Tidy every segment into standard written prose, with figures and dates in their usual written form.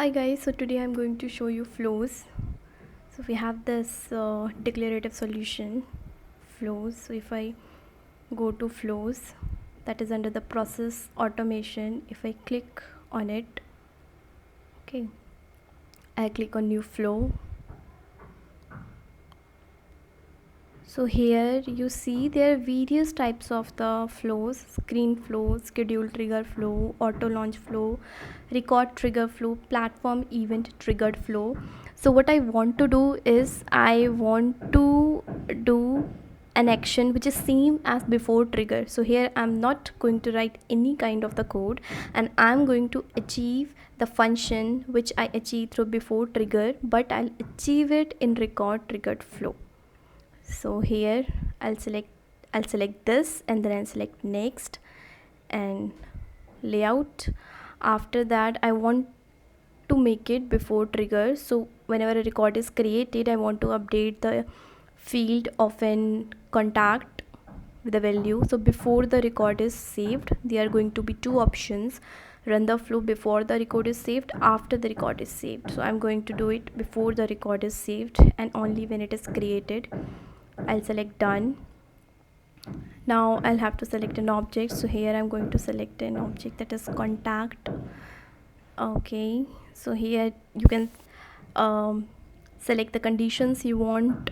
Hi guys, so today I'm going to show you flows. So we have this declarative solution flows. So if I go to flows, that is under the process automation. If I click on it, okay, I click on new flow. So here you see there are various types of the flows: screen flow, schedule trigger flow, auto launch flow, record trigger flow, platform event triggered flow. So what I want to do is I want to do an action which is same as before trigger. So here I'm not going to write any kind of the code, and I'm going to achieve the function which I achieved through before trigger, but I'll achieve it in record triggered flow. So here I'll select this, and then I'll select next and layout. After that I want to make it before trigger. So whenever a record is created, I want to update the field of an contact with the value. So before the record is saved, there are going to be two options: run the flow before the record is saved, after the record is saved. So I'm going to do it before the record is saved, and only when it is created. I'll select done. Now I'll have to select an object. So here I'm going to select an object that is contact. Okay, so here you can select the conditions you want: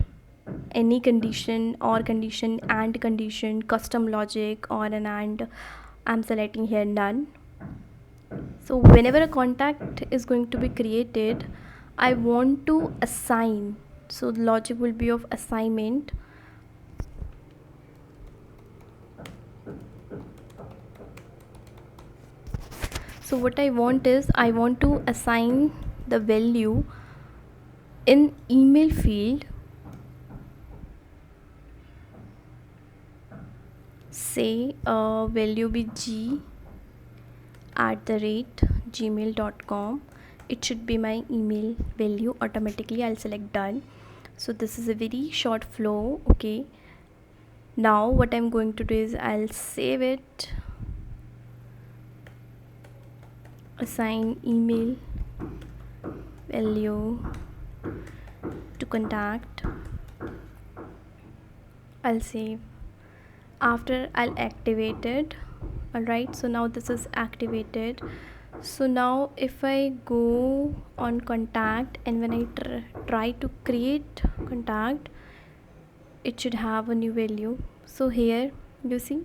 any condition, or condition, and condition, custom logic, or an and. I'm selecting here none. So whenever a contact is going to be created, I want to assign. So the logic will be of assignment. So what I want is I want to assign the value in email field. Say value be g@gmail.com. It should be my email value automatically. I'll select done. So this is a very short flow. Okay, now what I'm going to do is I'll save it, assign email value to contact. I'll save. After I'll activate it. Alright, so now this is activated. So now if I go on contact, and when I try to create contact, it should have a new value. So here you see,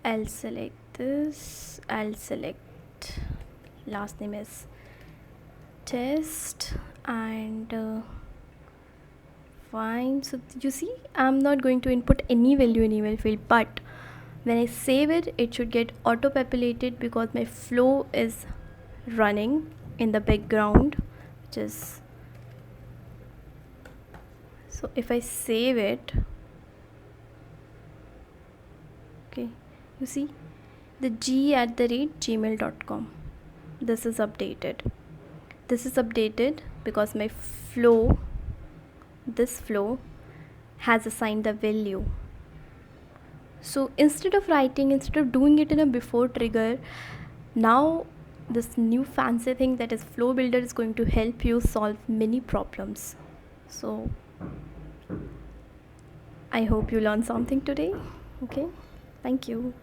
I'll select this, I'll select last name is test, and fine. So you see, I'm not going to input any value in email field, but when I save it, it should get auto populated because my flow is running in the background, which is, so if I save it, okay, you see the g@gmail.com, this is updated. This is updated because my flow, this flow has assigned the value. So instead of doing it in a before trigger, now this new fancy thing that is flow builder is going to help you solve many problems. So I hope you learned something today. Okay, thank you.